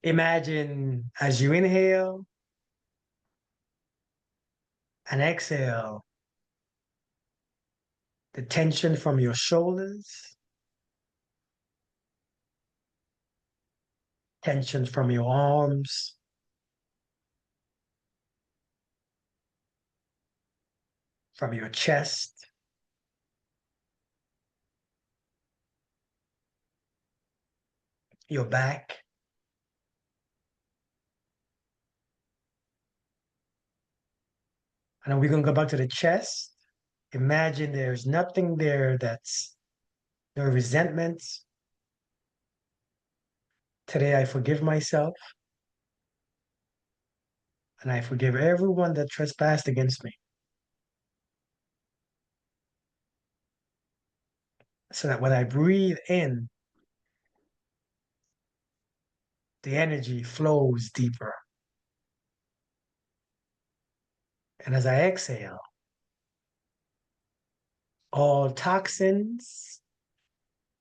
Imagine as you inhale and exhale, the tension from your shoulders, tension from your arms, from your chest, your back. And then we're going to go back to the chest. Imagine there's nothing there that's no resentment. Today I forgive myself and I forgive everyone that trespassed against me. So that when I breathe in, the energy flows deeper. And as I exhale, all toxins,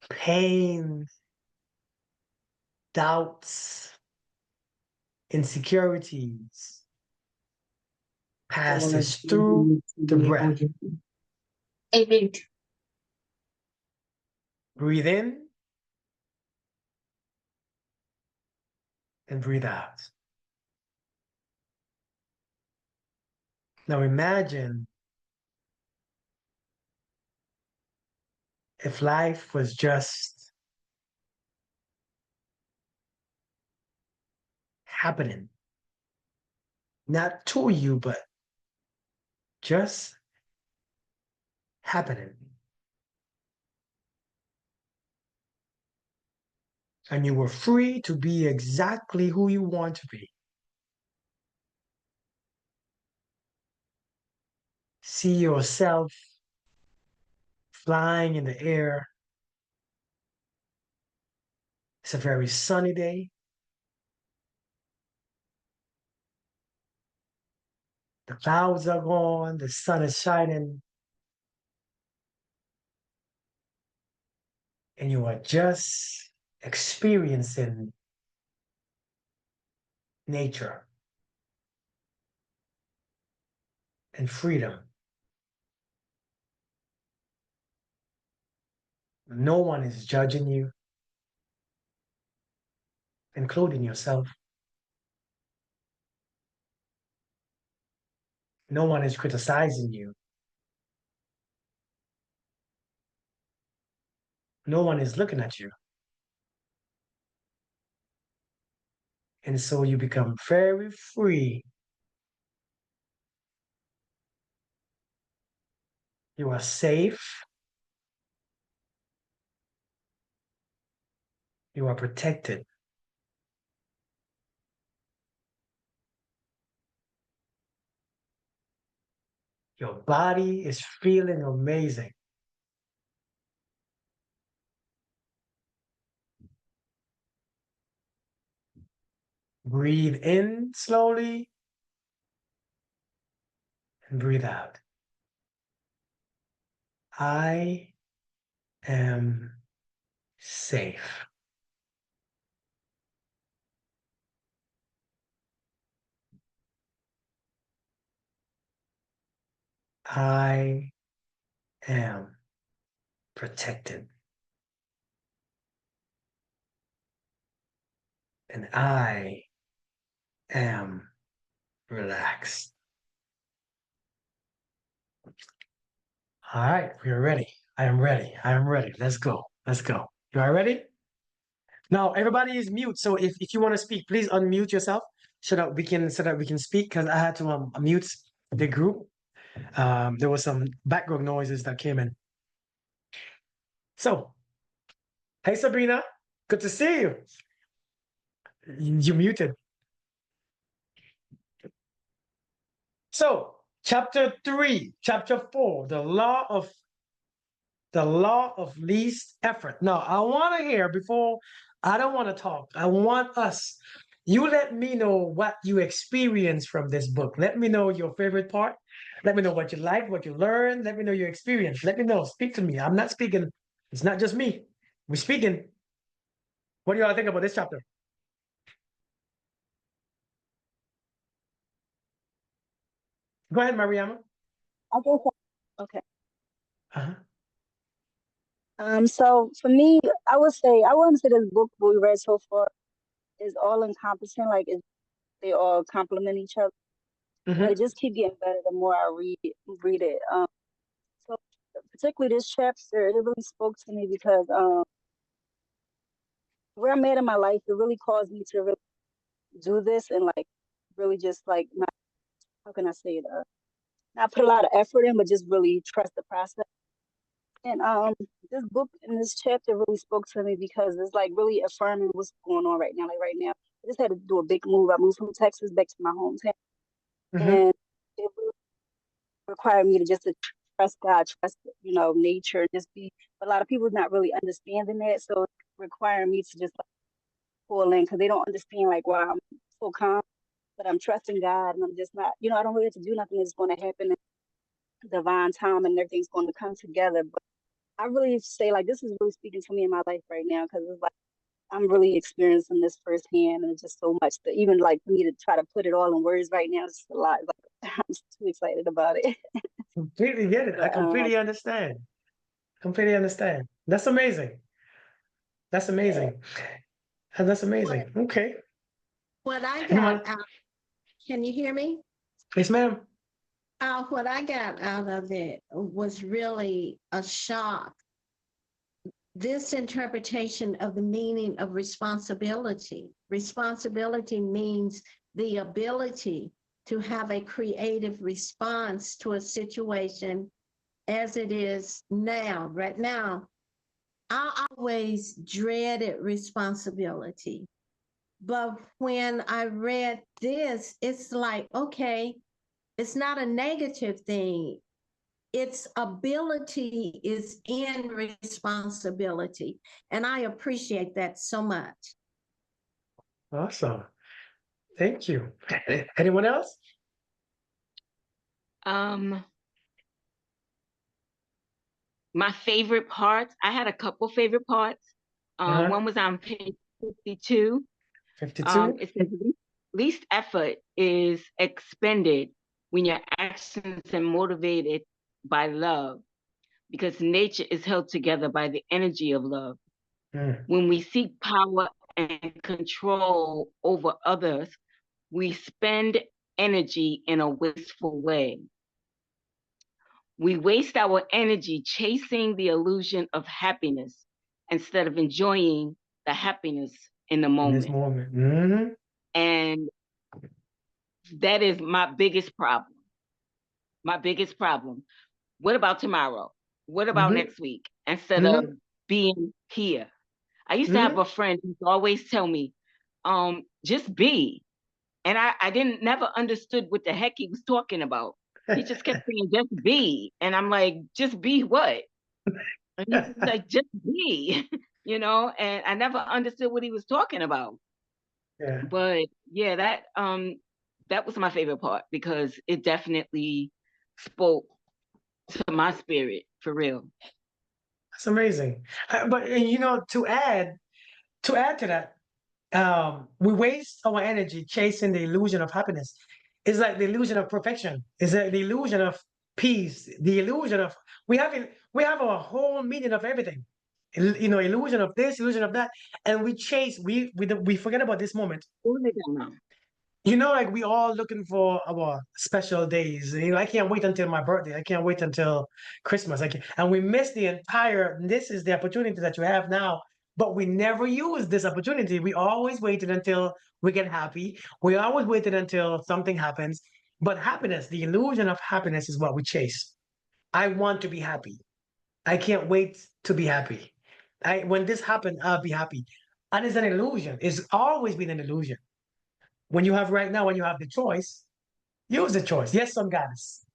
pain, doubts, insecurities passes through the breath. Breathe in and breathe out. Now imagine if life was just happening, not to you, but just happening. And you were free to be exactly who you want to be. See yourself flying in the air. It's a very sunny day. The clouds are gone, the sun is shining, and you are just experiencing nature and freedom. No one is judging you, including yourself. No one is criticizing you. No one is looking at you. And so you become very free. You are safe. You are protected. Your body is feeling amazing. Breathe in slowly and breathe out. I am safe. I am protected. And I am relaxed. All right, we are ready. I am ready. I am ready. Let's go. Let's go. You are ready? Now everybody is mute. So if you want to speak, please unmute yourself so that we can speak because I had to mute the group. There was some background noises that came in. So, hey Sabrina, good to see you. You muted. So, chapter 3, chapter 4, the law of least effort. Now, I want to hear before I don't want to talk. I want us. You let me know what you experienced from this book. Let me know your favorite part. Let me know what you like, what you learned. Let me know your experience. Let me know. Speak to me. I'm not speaking. It's not just me. We're speaking. What do y'all think about this chapter? Go ahead, Mariama. I guess. Okay. Uh-huh. So for me, I wouldn't say this book we read so far is all encompassing. Like they all complement each other, and it Mm-hmm. just keep getting better the more I read it. So particularly this chapter, it really spoke to me because where I'm at in my life, it really caused me to really do this and like really just like not, how can I say it? Not put a lot of effort in, but just really trust the process. And this book in this chapter really spoke to me because it's like really affirming what's going on right now. Like right now, I just had to do a big move. I moved from Texas back to my hometown, Mm-hmm. and it really required me to just to trust God, trust nature, just be. But a lot of people not really understanding that, so it's requiring me to just like pull in because they don't understand like why I'm so calm, but I'm trusting God, and I'm just not. I don't really have to do nothing. It's going to happen in divine time, and everything's going to come together. But I really say like this is really speaking to me in my life right now because it's like I'm really experiencing this firsthand, and it's just so much that even like for me to try to put it all in words right now is a lot. Like I'm too excited about it. Completely get it. I But completely understand. Completely understand. That's amazing. That's yeah. amazing. And that's What amazing. Okay. what I got Anyone? out, can you hear me? Yes, ma'am. What I got out of it was really a shock. This interpretation of the meaning of responsibility. Responsibility means the ability to have a creative response to a situation as it is now. Right now, I always dreaded responsibility. But when I read this, it's like, okay, it's not a negative thing. Its ability is in responsibility. And I appreciate that so much. Awesome. Thank you. Anyone else? Um, my favorite parts, I had a couple favorite parts. Uh-huh. One was on page 52. 52. It says least effort is expended when your actions are motivated by love, because nature is held together by the energy of love. Mm. When we seek power and control over others, we spend energy in a wasteful way. We waste our energy chasing the illusion of happiness instead of enjoying the happiness in the In this moment. moment. Mm-hmm. And that is my biggest problem. My biggest problem. What about tomorrow? What about Mm-hmm. next week? Instead of Mm-hmm. being here. I used to have Mm-hmm. a friend who would always tell me, just be. And I didn't never understood what the heck he was talking about. He just kept saying, just be. And I'm like, just be what? And he's like, just be, and I never understood what he was talking about. Yeah. But yeah, that was my favorite part because it definitely spoke to my spirit for real. That's amazing. But to add to that, we waste our energy chasing the illusion of happiness. It's like the illusion of perfection. It's like the illusion of peace. The illusion of we have a whole meaning of everything. Illusion of this, illusion of that, and we chase. We forget about this moment. Only that now. Like we all looking for our special days. I can't wait until my birthday. I can't wait until Christmas. And we miss the entire. This is the opportunity that you have now, but we never use this opportunity. We always waited until we get happy. We always waited until something happens. But happiness, the illusion of happiness, is what we chase. I want to be happy. I can't wait to be happy. When this happened, I'll be happy. And it's an illusion. It's always been an illusion. When you have right now, when you have the choice, use the choice. Yes, some guys.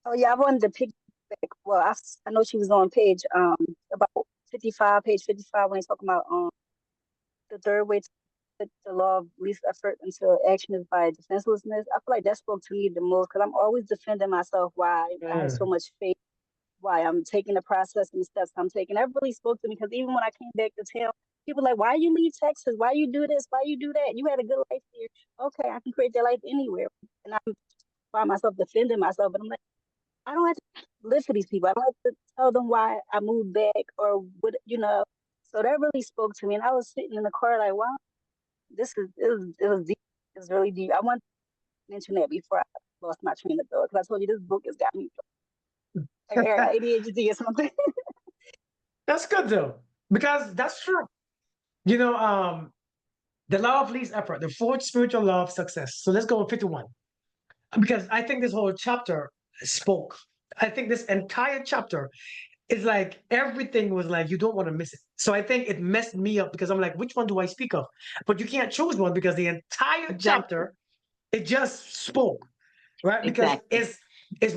Oh yeah, I wanted to pick back. Well, I know she was on about 55, page 55 when they talking about the third way to the law of least effort until action is by defenselessness. I feel like that spoke to me the most because I'm always defending myself why I have so Mm, much faith, why I'm taking the process and the steps I'm taking. That really spoke to me because even when I came back to town, people like, why you leave Texas? Why you do this? Why you do that? You had a good life here. Okay, I can create that life anywhere. And I find myself defending myself, but I'm like, I don't have to live for these people. I don't have to tell them why I moved back or what, you know. So that really spoke to me. And I was sitting in the car like, wow, it was deep. It was really deep. I want to mention that before I lost my train of thought, because I told you this book has got me like ADHD or something. That's good though, because that's true. You know, the law of least effort, the fourth spiritual law of success. So let's go with 51. Because I think this whole chapter spoke. I think this entire chapter is like everything was like you don't want to miss it. So I think it messed me up because I'm like, which one do I speak of? But you can't choose one because the entire Exactly. chapter it just spoke, right? Because Exactly. it's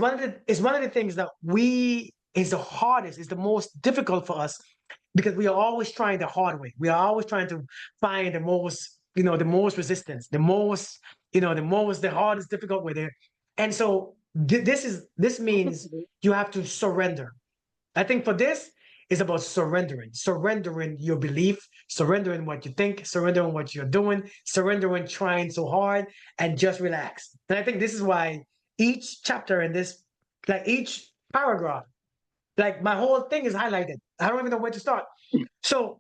one of the things that we is the hardest, is the most difficult for us because we are always trying the hard way. We are always trying to find the most, the most resistance, the most, the hardest, difficult way there. And so this means you have to surrender. I think for this is about surrendering your belief, surrendering what you think, surrendering what you're doing, surrendering trying so hard, and just relax. And I think this is why each chapter in this, like each paragraph, like my whole thing is highlighted. I don't even know where to start. So,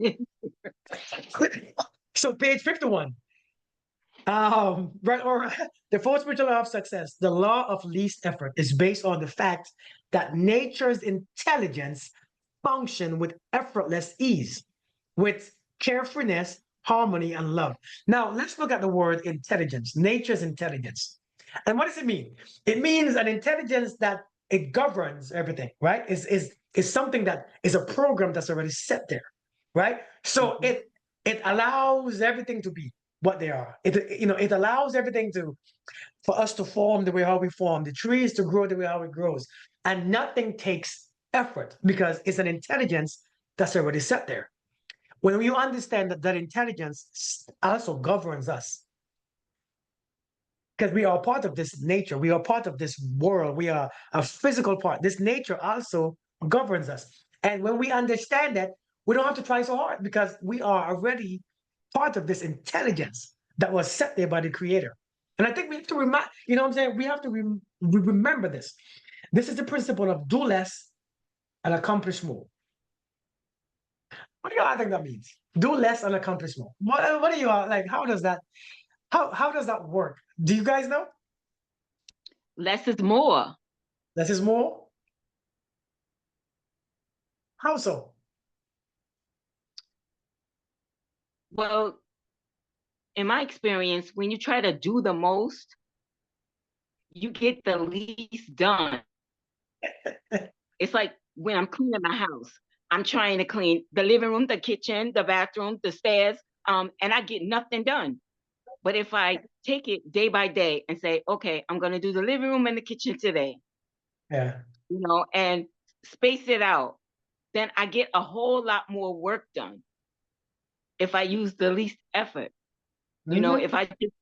so page 51. Right, or the fourth spiritual law of success, the law of least effort, is based on the fact that nature's intelligence function with effortless ease, with carefreeness, harmony, and love. Now, let's look at the word intelligence, nature's intelligence. And what does it mean? It means an intelligence that it governs everything, right? Is something that is a program that's already set there, right? So it allows everything to be what they are. It allows everything for us to form the way how we form, the trees to grow the way how it grows. And nothing takes effort because it's an intelligence that's already set there. When you understand that intelligence also governs us, because we are part of this nature, we are part of this world, we are a physical part. This nature also governs us. And when we understand that, we don't have to try so hard because we are already part of this intelligence that was set there by the creator. And I think we have to remind, you know what I'm saying? We have to remember this. This is the principle of do less and accomplish more. What do y'all think that means? Do less and accomplish more. What do you like? How does that work? Do you guys know? Less is more. Less is more? How so? Well, in my experience, when you try to do the most, you get the least done. It's like when I'm cleaning my house, I'm trying to clean the living room, the kitchen, the bathroom, the stairs, and I get nothing done. But if I take it day by day and say, okay, I'm going to do the living room and the kitchen today, Yeah. And space it out, then I get a whole lot more work done if I use the least effort. If I just,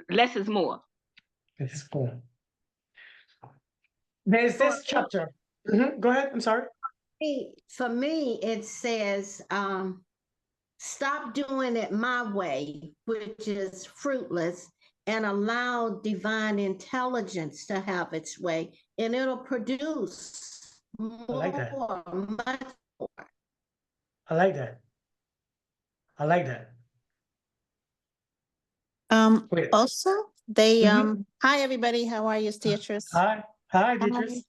less is more. It's cool. There's this chapter. Go ahead. I'm sorry. For me, it says, stop doing it my way, which is fruitless, and allow divine intelligence to have its way, and it'll produce more, I like that. much more. I like that. I like that. Wait. Also, they Mhm. hi everybody, how are you? It's Beatrice. Hi. Hi, Beatrice.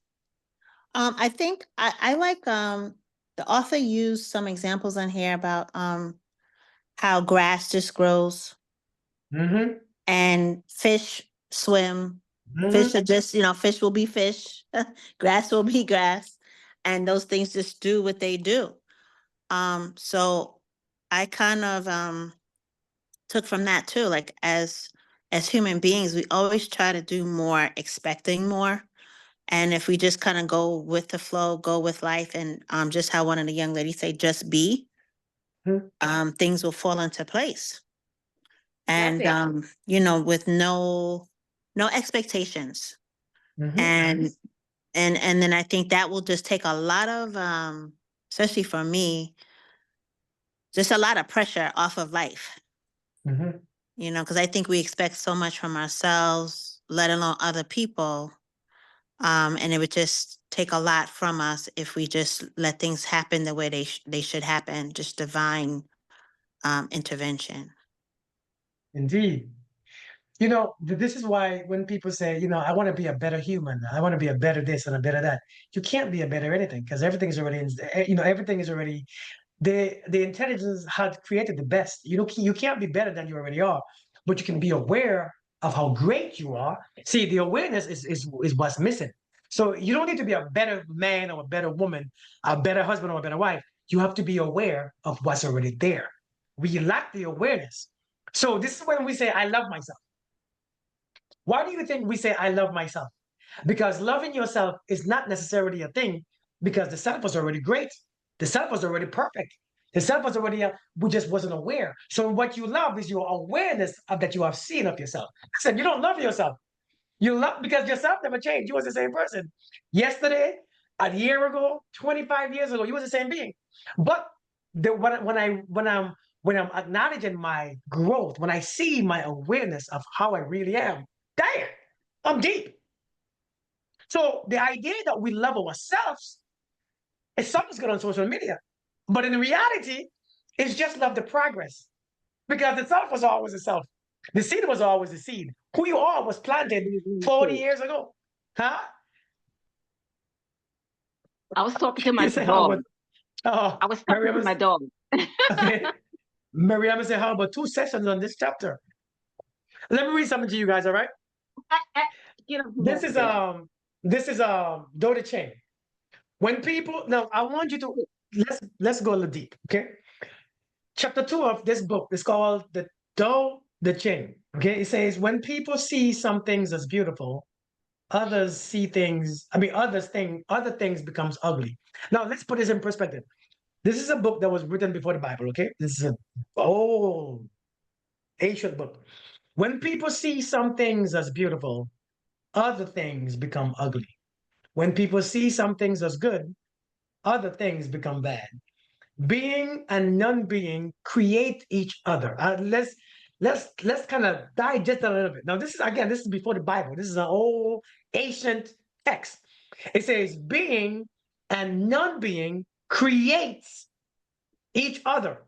I think I like the author used some examples on here about how grass just grows Mm-hmm. and fish swim. Fish are just, fish will be fish, grass will be grass, and those things just do what they do. So I kind of took from that too, like as human beings, we always try to do more, expecting more. And if we just kind of go with the flow, go with life, and just how one of the young ladies say, just be, things will fall into place. And with no expectations. And then I think that will just take a lot of especially for me, just a lot of pressure off of life, Mhm. you know, because I think we expect so much from ourselves, let alone other people. And it would just take a lot from us if we just let things happen the way they should happen, just divine intervention. Indeed. You know, this is why when people say, you know, I want to be a better human, I want to be a better this and a better that, you can't be a better anything because everything is already, you know, everything is already, the intelligence had created the best. You can't be better than you already are, but you can be aware of how great you are. See, the awareness is what's missing. So you don't need to be a better man or a better woman, a better husband or a better wife. You have to be aware of what's already there. We lack the awareness. So this is when we say, I love myself. Why do you think we say, I love myself? Because loving yourself is not necessarily a thing because the self was already great. The self was already perfect. The self was already, we just wasn't aware. So what you love is your awareness of that you have seen of yourself. I said, you don't love yourself. You love, because yourself never changed. You was the same person. Yesterday, a year ago, 25 years ago, you was the same being. But when I'm acknowledging my growth, when I see my awareness of how I really am, damn, I'm deep. So the idea that we love ourselves is something's good on social media. But in reality, it's just love the progress. Because the self was always the self. The seed was always the seed. Who you are was planted 40 years ago. Huh? I was talking to my You say how dog. about I was talking to Miriam? my dog. Okay. Miriam said, how about 2 sessions on this chapter? Let me read something to you guys, all right? Get up from This over is there. Dota Chain. When people now I want you to let's go a little deep, okay? Chapter 2 of this book is called the Chain. Okay, it says when people see some things as beautiful, others see things, I mean other things becomes ugly. Now let's put this in perspective. This is a book that was written before the Bible, okay? This is an old ancient book. When people see some things as beautiful, other things become ugly. When people see some things as good, other things become bad. Being and non-being create each other. Let's kind of digest a little bit. Now, this is before the Bible. This is an old ancient text. It says, being and non-being creates each other.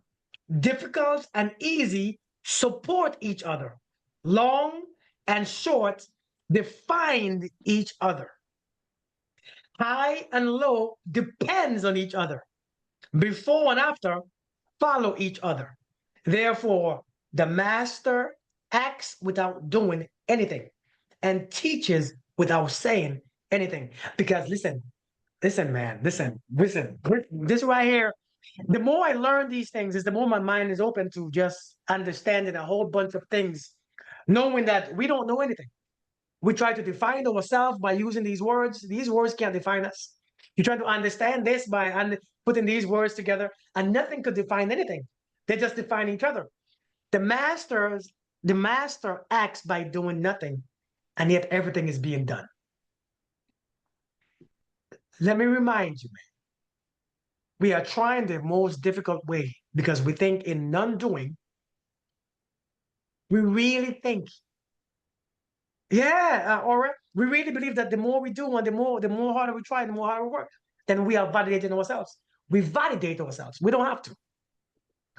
Difficult and easy support each other. Long and short define each other. High and low depends on each other. Before and after follow each other. Therefore, the master acts without doing anything and teaches without saying anything. Because listen, man, listen. This right here, the more I learn these things, is the more my mind is open to just understanding a whole bunch of things, knowing that we don't know anything. We try to define ourselves by using these words. These words can't define us. You try to understand this by putting these words together, and nothing could define anything. They just define each other. The masters, the master acts by doing nothing, and yet everything is being done. Let me remind you, man, we are trying the most difficult way because we think in non-doing, we really think, yeah, or we really believe that the more we do and the more harder we try, the more harder we work, then we are validating ourselves. We validate ourselves. We don't have to.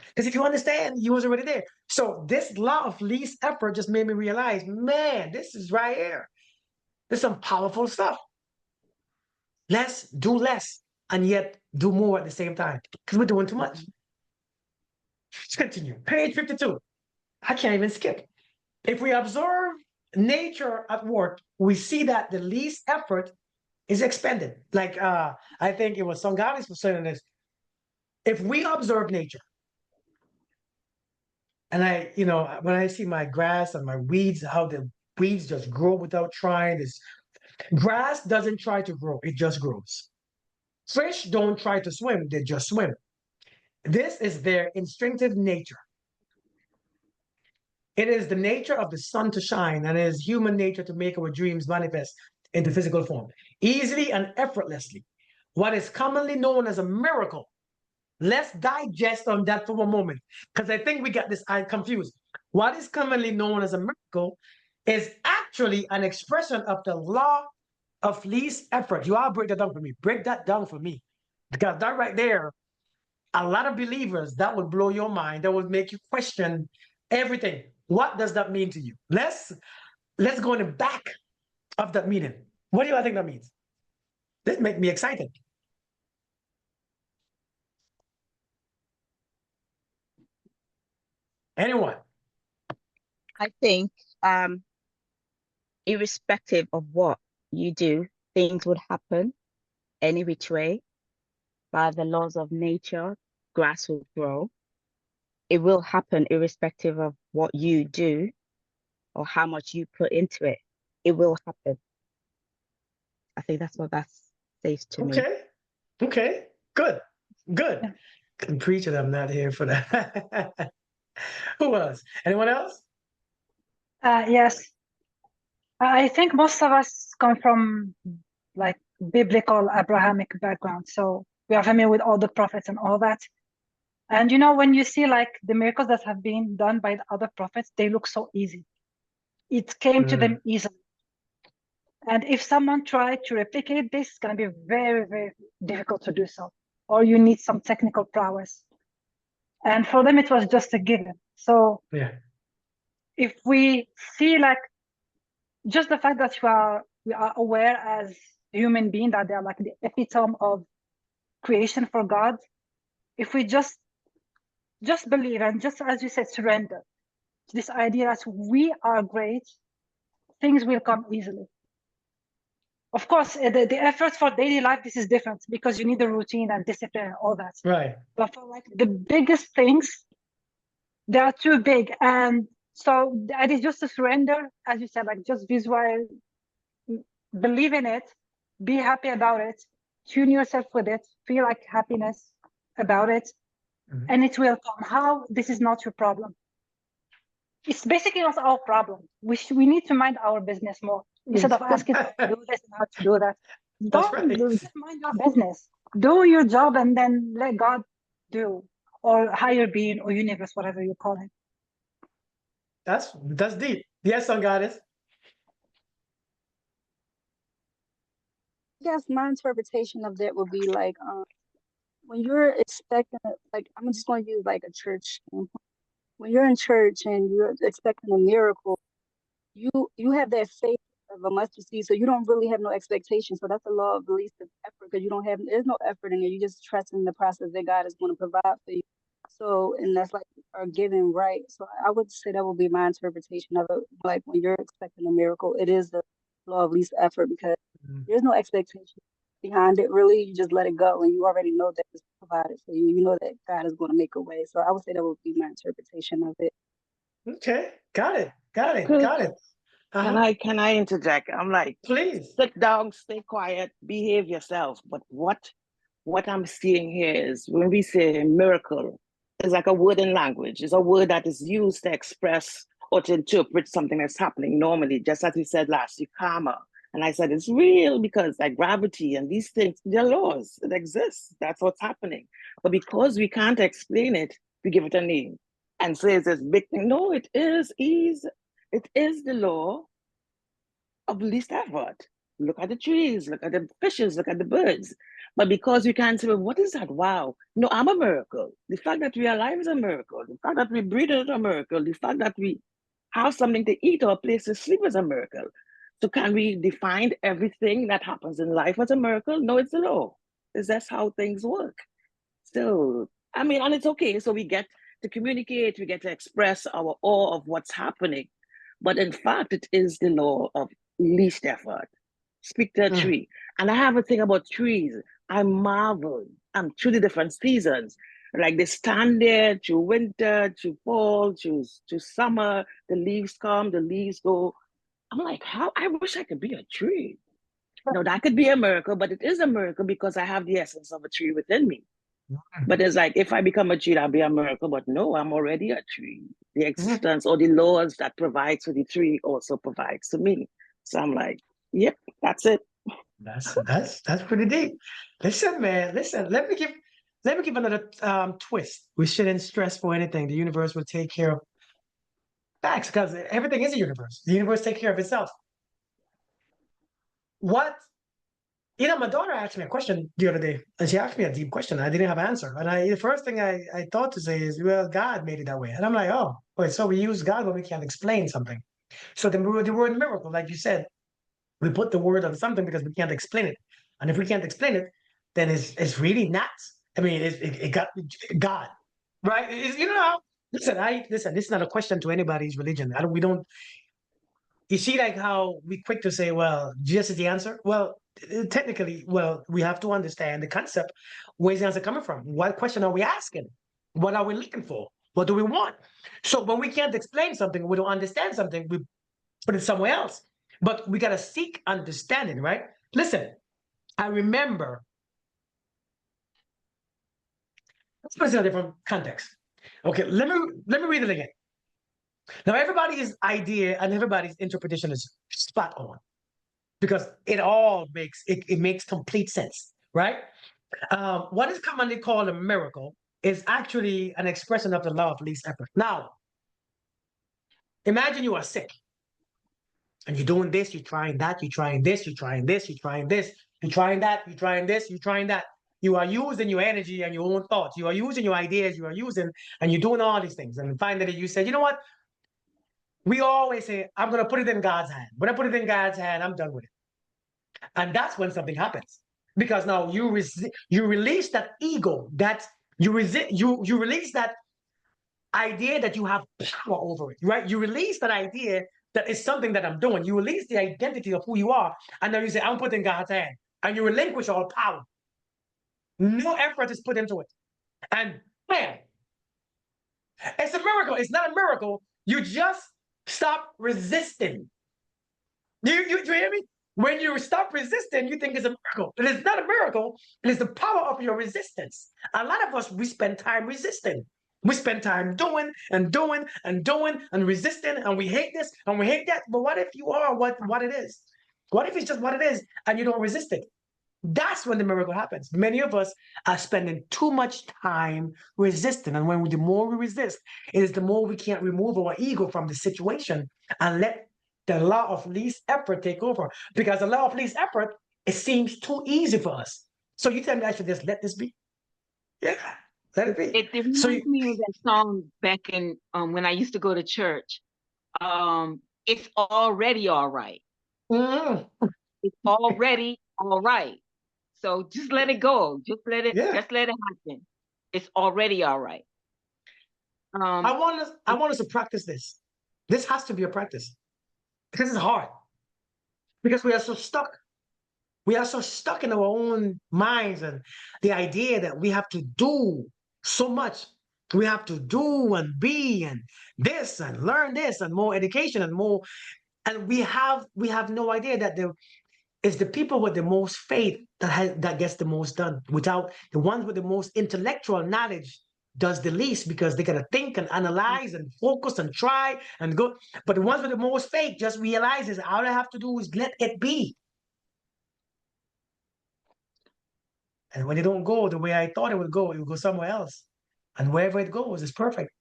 Because if you understand, you was already there. So this law of least effort just made me realize, man, this is right here. There's some powerful stuff. Less, do less, and yet do more at the same time. Because we're doing too much. Let's continue. Page 52. I can't even skip. If we observe nature at work, we see that the least effort is expended. Like I think it was Songalis was saying this. If we observe nature, and when I see my grass and my weeds, how the weeds just grow without trying. This grass doesn't try to grow, it just grows. Fish don't try to swim, they just swim. This is their instinctive nature. It is the nature of the sun to shine, and it is human nature to make our dreams manifest into physical form, easily and effortlessly. What is commonly known as a miracle Let's digest on that for a moment, because I think we got this confused. What is commonly known as a miracle is actually an expression of the law of least effort. You all break that down for me. Break that down for me. Because that right there, a lot of believers, that would blow your mind. That would make you question everything. What does that mean to you? Let's go in the back of that meaning. What do you think that means? This make me excited. Anyone? I think irrespective of what you do, things would happen any which way. By the laws of nature, grass will grow. It will happen irrespective of what you do or how much you put into it. It will happen. I think that's what that says to me. Okay. Okay. Good. Good. Can preach it. I'm not here for that. Who else? Anyone else? Yes. I think most of us come from like biblical Abrahamic background. So we are familiar with all the prophets and all that. And you know, when you see like the miracles that have been done by the other prophets, they look so easy. It came to them easily. And if someone tried to replicate this, it's going to be very, very difficult to do so. Or you need some technical prowess. And for them, it was just a given. So Yeah. if we see like just the fact that we are aware as human beings that they are like the epitome of creation for God, if we just believe and just, as you said, surrender to this idea that we are great, things will come easily. Of course, the effort for daily life, this is different because you need the routine and discipline and all that. Right. But for like the biggest things, they are too big. And so it is just a surrender, as you said, like just visualize, believe in it, be happy about it, tune yourself with it, feel like happiness about it, and it will come. How? This is not your problem. It's basically not our problem. We need to mind our business more instead of asking how to do this and how to do that. That's Don't right. just mind your business. Do your job and then let God do, or higher being or universe, whatever you call it. That's deep. Yes, son goddess. I guess my interpretation of that would be like, when you're expecting, like, I'm just going to use like a church standpoint. When you're in church and you're expecting a miracle, you have that faith of a mustard seed, so you don't really have no expectation. So that's the law of the least of effort, because there's no effort in it. You just trust in the process that God is going to provide for you. So, and that's like our given right. So I would say that would be my interpretation of it. Like when you're expecting a miracle, it is the law of least effort, because there's no expectation behind it. Really, you just let it go, and you already know that it's provided for you. You know that God is going to make a way. So I would say that would be my interpretation of it. Okay. Got it. Got it. Could- Got it. Can I interject? I'm like, Please. sit down, stay quiet, behave yourself. But what I'm seeing here is when we say miracle, it's like a word in language. It's a word that is used to express or to interpret something that's happening normally. Just as we said last week, karma. And I said it's real because like gravity and these things, they're laws. It exists. That's what's happening. But because we can't explain it, we give it a name and say it's this big thing. No, it is ease. It is the law of least effort. Look at the trees, look at the fishes, look at the birds. But because we can't say, well, what is that? Wow. No, I'm a miracle. The fact that we are alive is a miracle. The fact that we breathe is a miracle. The fact that we have something to eat or a place to sleep is a miracle. So can we define everything that happens in life as a miracle? No, it's a law. Is that's how things work. So, I mean, and it's okay. So we get to communicate, we get to express our awe of what's happening. But in fact, it is the law of least effort. Speak to a tree. And I have a thing about trees. I marvel. I'm through the different seasons. Like they stand there through winter, through fall, through summer, the leaves come, the leaves go. I'm like, how I wish I could be a tree. No, that could be a miracle, but it is a miracle because I have the essence of a tree within me. But it's like, if I become a tree, that'll be a miracle. But no, I'm already a tree. The existence or the laws that provides for the tree also provides to me. So I'm like, yep, that's it. That's pretty deep. Listen, man. Listen. let me give another twist. We shouldn't stress for anything. The universe will take care of facts because everything is a universe. The universe takes care of itself. What? You know, my daughter asked me a question the other day, and she asked me a deep question. I didn't have an answer. And the first thing I thought to say is, well, God made it that way. And I'm like, oh, wait, so we use God when we can't explain something. So the word miracle, like you said, we put the word on something because we can't explain it. And if we can't explain it, then it's really nuts. I mean, it got God, right? You know how, listen, this is not a question to anybody's religion. We don't, you see like how we quick to say, well, Jesus is the answer? Well, technically, well, we have to understand the concept. Where's the answer coming from? What question are we asking? What are we looking for? What do we want? So when we can't explain something, we don't understand something, we put it somewhere else. But we got to seek understanding, right? Listen, I remember, let's put this in a different context. Okay, let me read it again. Now, everybody's idea and everybody's interpretation is spot on because it makes complete sense, right? What is commonly called a miracle is actually an expression of the law of least effort. Now, imagine you are sick and you're doing this, you're trying that, you're trying this, you're trying this, you're trying this, you're trying that, you're trying this, you're trying that. You are using your energy and your own thoughts. You are using your ideas. You are using, and you're doing all these things. And finally, you say, you know what? We always say, I'm going to put it in God's hand. When I put it in God's hand, I'm done with it. And that's when something happens. Because now you release that ego, that you release that idea that you have power over it, right? You release that idea that it's something that I'm doing. You release the identity of who you are, and then you say, I'm putting God's hand, and you relinquish all power. No effort is put into it. And man, it's a miracle. It's not a miracle. You just stop resisting. You hear me? When you stop resisting, you think it's a miracle. It is not a miracle. It is the power of your resistance. A lot of us, we spend time resisting. We spend time doing and doing and doing and resisting, and we hate this and we hate that. But what if you are what it is? What if it's just what it is and you don't resist it? That's when the miracle happens. Many of us are spending too much time resisting. And the more we resist, it is the more we can't remove our ego from the situation and let the law of least effort take over. Because the law of least effort, it seems too easy for us. So you tell me I should just let this be? Yeah, let it be. It So reminds me of that song back in when I used to go to church. It's already all right. mm, It's already all right. So just let it go. Just let it happen. It's already all right. I want us to practice this. This has to be a practice. This is hard because we are so stuck. We are so stuck in our own minds and the idea that we have to do so much. We have to do and be and this and learn this and more education and more. And we have no idea that it's the people with the most faith that gets the most done. Without the ones with the most intellectual knowledge does the least because they gotta think and analyze and focus and try and go. But the ones with the most faith just realizes all I have to do is let it be. And when it don't go the way I thought it would go somewhere else. And wherever it goes, it's perfect.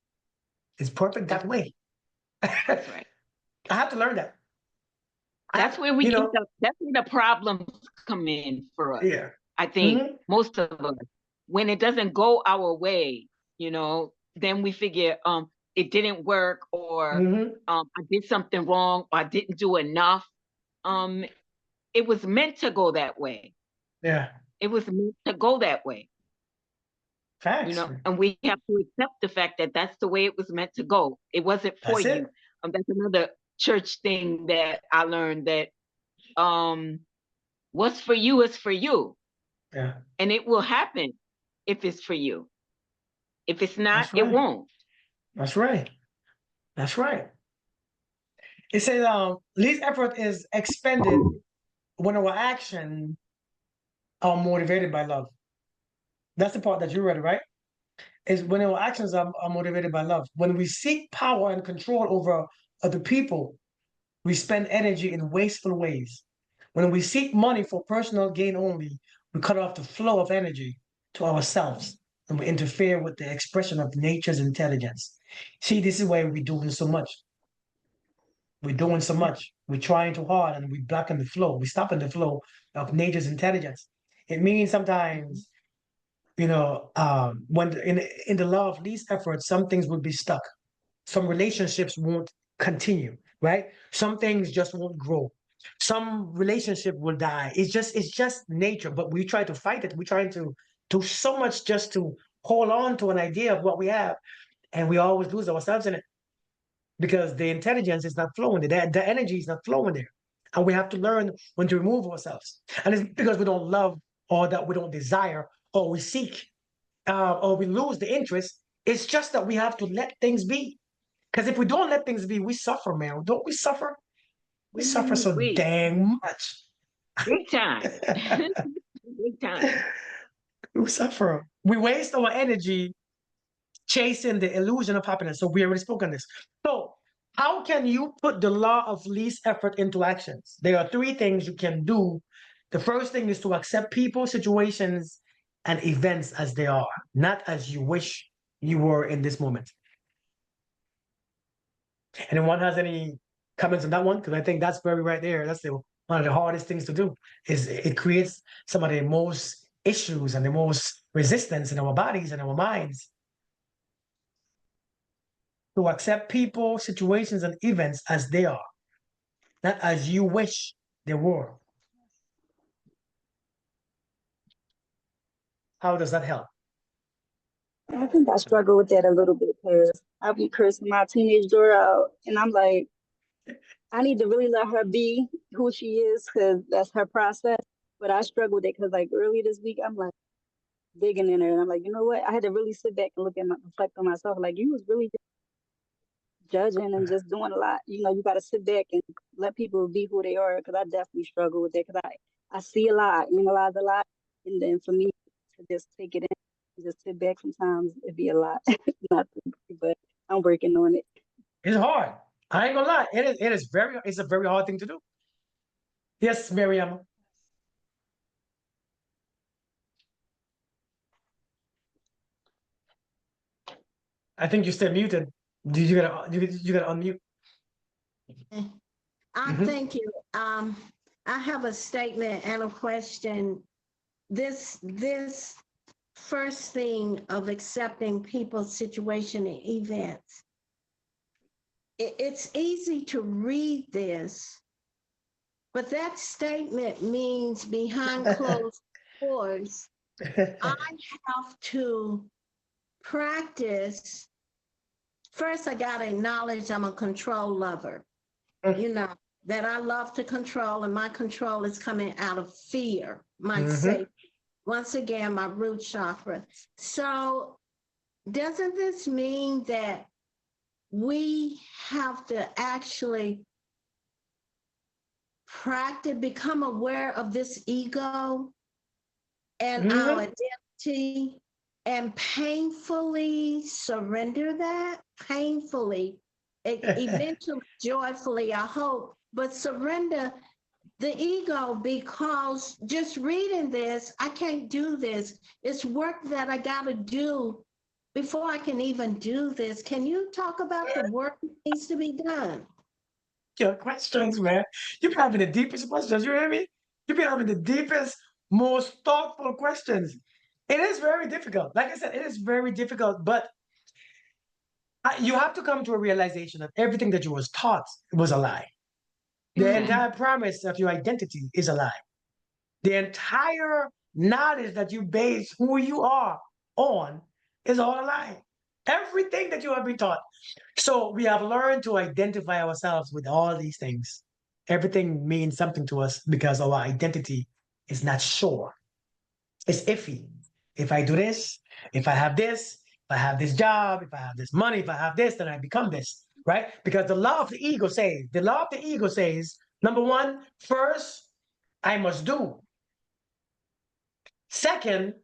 It's perfect that way. That's right. I have to learn that. That's where that's where the problems come in for us. Yeah. I think most of us, when it doesn't go our way, then we figure it didn't work, or I did something wrong, or I didn't do enough. It was meant to go that way. Yeah. It was meant to go that way. Facts. And we have to accept the fact that that's the way it was meant to go. It wasn't for That's you. That's another church thing that I learned, that what's for you is for you. Yeah. And it will happen if it's for you. If it's not, Right. it won't. That's right. That's right. It says least effort is expended when our action are motivated by love. That's the part that you read, right? Is when our actions are motivated by love. When we seek power and control over other people, we spend energy in wasteful ways. When we seek money for personal gain only, we cut off the flow of energy to ourselves. and we interfere with the expression of nature's intelligence. See, this is why we're doing so much. We're doing so much. We're trying too hard and we're blocking the flow. We're stopping the flow of nature's intelligence. It means sometimes, when in the law of least effort, some things will be stuck. Some relationships won't continue, right? Some things just won't grow. Some relationship will die. It's just nature, but we try to fight it. We're trying to do so much just to hold on to an idea of what we have, and we always lose ourselves in it because the intelligence is not flowing there. The energy is not flowing there. And we have to learn when to remove ourselves. And it's because we don't love or that we don't desire or we seek or we lose the interest. It's just that we have to let things be. Because if we don't let things be, we suffer, man. Don't we suffer? We suffer so We dang much. big time, big time. We suffer. We waste our energy chasing the illusion of happiness. So we already spoke on this. So how can you put the law of least effort into actions? There are three things you can do. The first thing is to accept people, situations, and events as they are, not as you wish you were in this moment. Anyone has any comments on that one? Because I think that's very right there. That's one of the hardest things to do. Is it creates some of the most issues and the most resistance in our bodies and our minds. To accept people, situations, and events as they are, not as you wish they were. How does that help? I think I struggle with that a little bit because I'll be cursing my teenage daughter out, and I'm like, I need to really let her be who she is because that's her process. But I struggle with it because, like, early this week, I'm like digging in her, and I'm like, you know what? I had to really sit back and reflect on myself. Like, you was really judging and just doing a lot. You got to sit back and let people be who they are because I definitely struggle with that because I see a lot, analyze a lot. And then for me to just take it in, just sit back sometimes, it'd be a lot. Not to, but I'm working on it. It's hard. I ain't gonna lie. It's a very hard thing to do. Yes, Miriam. I think you're still muted. You gotta unmute. Mhm. Thank you. I have a statement and a question. This first thing of accepting people's situation and events, it's easy to read this, but that statement means behind closed doors, I have to practice. First, I got to acknowledge I'm a control lover, that I love to control, and my control is coming out of fear, my safety. Once again, my root chakra. So doesn't this mean that we have to actually practice, become aware of this ego and our identity and painfully surrender that? Painfully, eventually, joyfully, I hope, but surrender the ego, because just reading this, I can't do this. It's work that I got to do before I can even do this. Can you talk about the work that needs to be done? Your questions, man. You're having the deepest questions. You hear me? You've been having the deepest, most thoughtful questions. It is very difficult. Like I said, it is very difficult, but you have to come to a realization that everything that you was taught was a lie. The entire premise of your identity is a lie. The entire knowledge that you base who you are on is all a lie. Everything that you have been taught. So we have learned to identify ourselves with all these things. Everything means something to us because our identity is not sure. It's iffy. If I do this, if I have this, if I have this job, if I have this money, if I have this, then I become this, right? Because the law of the ego says, number one, first, I must do. Second,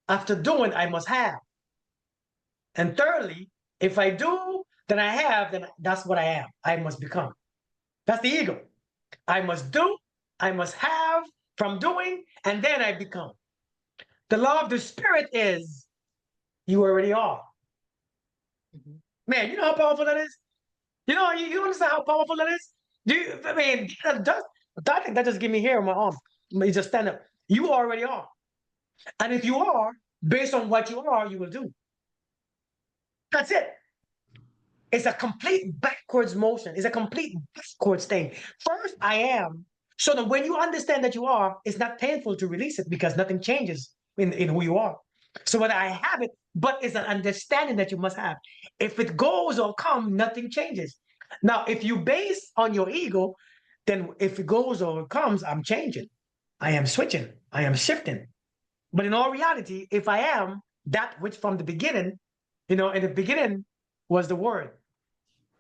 after doing, I must have. And thirdly, if I do, then I have, then that's what I am. I must become. That's the ego. I must do, I must have from doing, and then I become. The law of the spirit is you already are. Man, you know how powerful that is? You understand how powerful that is? I mean, I think that just give me hair on my arm. You just stand up. You already are. And if you are, based on what you are, you will do. That's it. It's a complete backwards motion. It's a complete backwards thing. First, I am. So that when you understand that you are, it's not painful to release it because nothing changes in who you are. So whether I have it, but it's an understanding that you must have. If it goes or comes, nothing changes. Now, if you base on your ego, then if it goes or it comes, I'm changing. I am switching. I am shifting. But in all reality, if I am that which from the beginning, in the beginning was the word.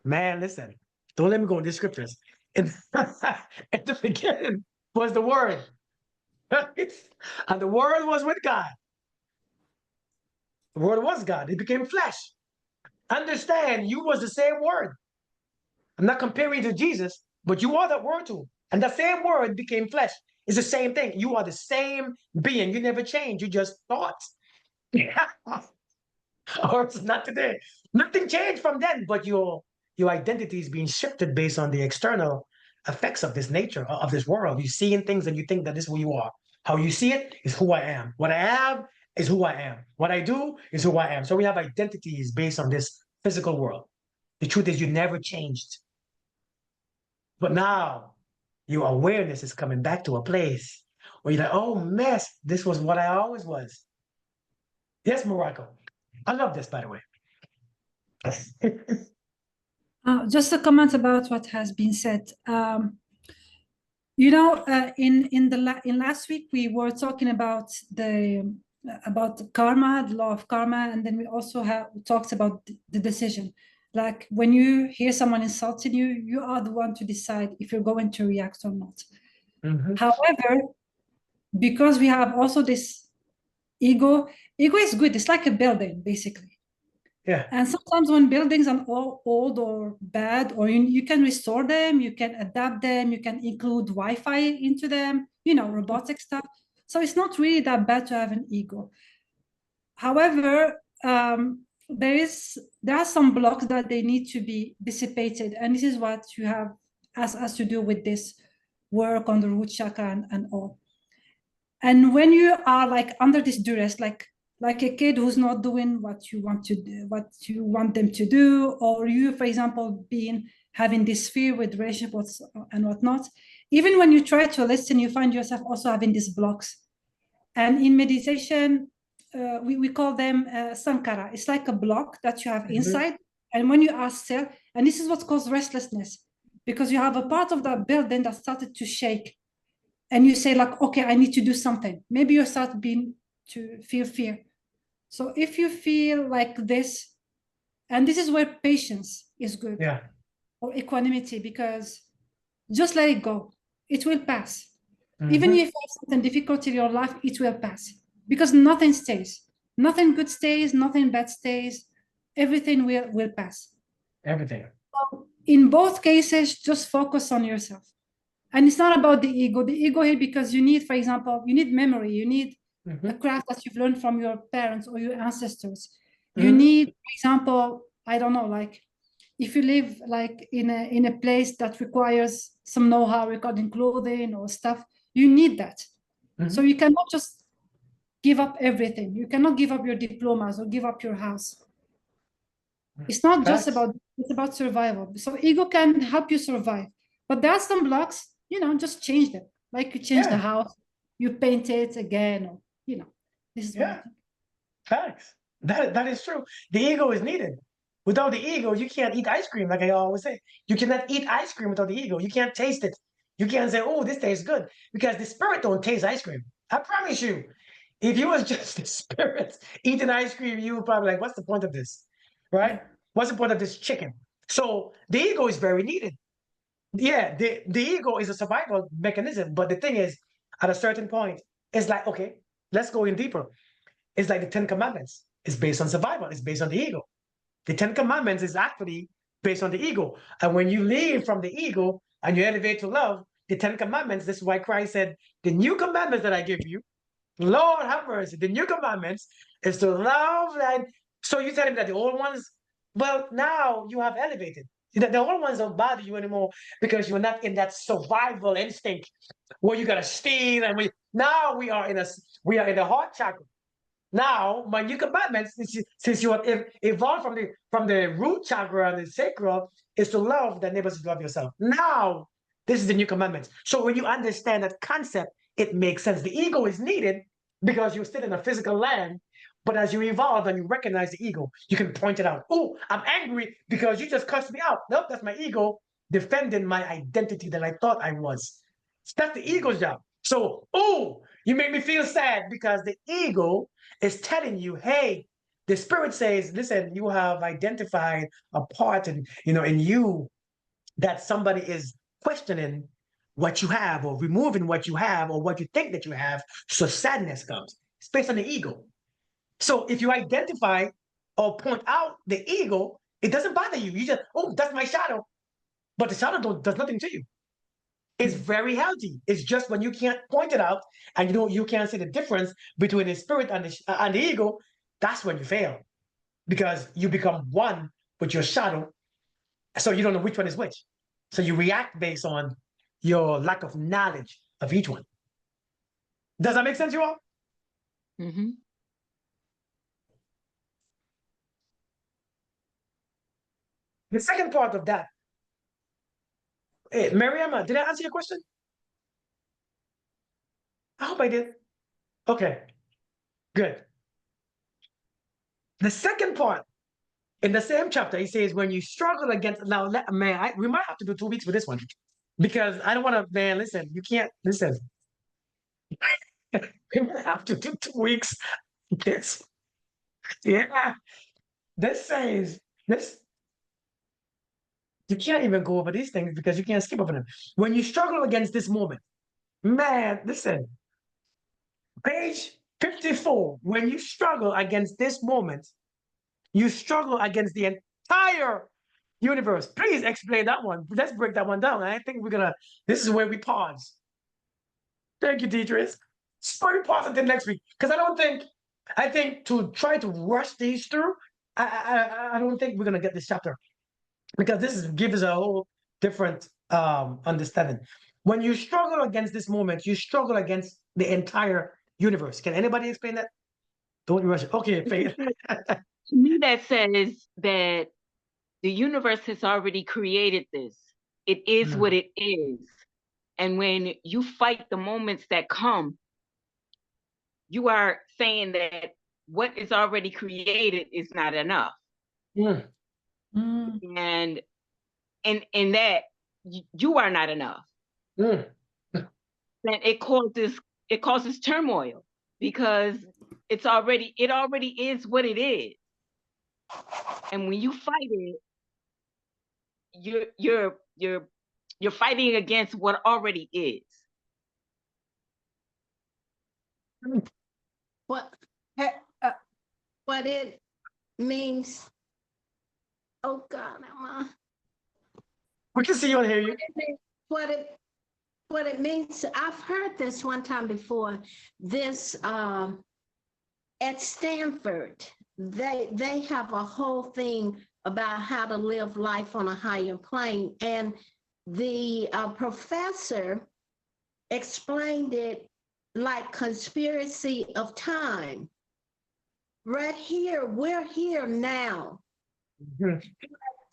Man, listen, don't let me go in these scriptures. At the beginning was the word. And the word was with God. The word was God. It became flesh. Understand, you was the same word. I'm not comparing you to Jesus, but you are that word too. And the same word became flesh. It's the same thing. You are the same being. You never change. You just thought. Or it's not today. Nothing changed from then, but your identity is being shifted based on the external effects of this nature, of this world. You see in things and you think that this is who you are. How you see it is who I am. What I have is who I am. What I do is who I am. So we have identities based on this physical world. The truth is you never changed. But now your awareness is coming back to a place where you're like, oh, mess, this was what I always was. Yes, Morocco. I love this, by the way. Just a comment about what has been said. In last week we were talking about karma, the law of karma, and then we also talked about the decision. Like when you hear someone insulting you, you are the one to decide if you're going to react or not. Mhm. However, because we have also this ego is good. It's like a building, basically. Yeah. And sometimes when buildings are all old or bad, or you can restore them, you can adapt them, you can include Wi-Fi into them, robotic stuff. So it's not really that bad to have an ego. However, there are some blocks that they need to be dissipated. And this is what you have as to do with this work on the root chakra and all. And when you are like under this duress, like a kid who's not doing what you want to do, what you want them to do, or you, for example, having this fear with relationships and whatnot, even when you try to listen, you find yourself also having these blocks. And in meditation, we call them sankara. It's like a block that you have inside. And when you are still, and this is what causes restlessness, because you have a part of that building that started to shake. And you say like, okay, I need to do something. Maybe you start to feel fear. So if you feel like this, and this is where patience is good, Yeah. or equanimity, because just let it go. It will pass. Mm-hmm. Even if you have something difficult in your life, it will pass. Because nothing stays. Nothing good stays, nothing bad stays. Everything will pass. Everything. So in both cases, just focus on yourself. And it's not about the ego. The ego here, because you need, for example, you need memory. You need a craft that you've learned from your parents or your ancestors. You need, for example, I don't know, like if you live like in a place that requires some know-how regarding clothing or stuff, you need that. So you cannot just give up everything. You cannot give up your diplomas or give up your house. It's not just it's about survival. So ego can help you survive. But there are some blocks, just change them. Like you change the house, you paint it again, or, this is what I think. Facts. That is true. The ego is needed. Without the ego, you can't eat ice cream, like I always say. You cannot eat ice cream without the ego. You can't taste it. You can't say, oh, this tastes good. Because the spirit don't taste ice cream. I promise you. If you was just the spirit eating ice cream, you would probably like, what's the point of this? Right? What's the point of this chicken? So the ego is very needed. Yeah, the ego is a survival mechanism. But the thing is, at a certain point, it's like, okay, let's go in deeper. It's like the 10 Commandments. It's based on survival. It's based on the ego. The 10 Commandments is actually based on the ego. And when you leave from the ego and you elevate to love, the 10 Commandments, this is why Christ said, the new commandments that I give you Lord have mercy. The new commandments is to love and so you tell him that the old ones, well, now you have elevated. The old ones don't bother you anymore because you're not in that survival instinct where you gotta steal and now we are in the heart chakra. Now, my new commandments, since you have evolved from the root chakra and the sacral, is to love the neighbors as you love yourself. Now, this is the new commandments. So when you understand that concept, it makes sense. The ego is needed because you're still in a physical land, but as you evolve and you recognize the ego, you can point it out. Oh, I'm angry because you just cussed me out. Nope, that's my ego defending my identity that I thought I was. That's the ego's job. So, oh, you make me feel sad because the ego is telling you, hey, the spirit says, listen, you have identified a part in you that somebody is questioning what you have or removing what you have or what you think that you have. So sadness comes. It's based on the ego. So if you identify or point out the ego, it doesn't bother you. You just, oh, that's my shadow. But the shadow does nothing to you. It's very healthy. It's just when you can't point it out and you can't see the difference between the spirit and the ego, that's when you fail because you become one with your shadow. So you don't know which one is which. So you react based on your lack of knowledge of each one. Does that make sense, you all? Mm-hmm. The second part of that, hey, Mariama, did I answer your question? I hope I did. Okay, good. The second part in the same chapter, he says, when you struggle against, now, man, we might have to do 2 weeks for this one because I don't want to, man, listen, you can't, listen. We might have to do 2 weeks. This, yeah, this says, this, you can't even go over these things because you can't skip over them. When you struggle against this moment, man, listen, page 54, when you struggle against this moment, you struggle against the entire universe. Please explain that one. Let's break that one down. I think this is where we pause. Thank you, Deidre. It's pretty positive next week. Because I think to try to rush these through, I don't think we're going to get this chapter. Because gives us a whole different understanding. When you struggle against this moment, you struggle against the entire universe. Can anybody explain that? Don't rush it. Okay, Faith. To me, that says that the universe has already created this. It is what it is. And when you fight the moments that come, you are saying that what is already created is not enough. Mm. And in that you are not enough. Mm. And it causes turmoil because it already is what it is. And when you fight it, you're fighting against what already is. What it means, oh God, Emma. We can see you and hear you. What it means, I've heard this one time before. This at Stanford, they have a whole thing about how to live life on a higher plane, and the professor explained it like conspiracy of time. Right here, we're here now. Mm-hmm.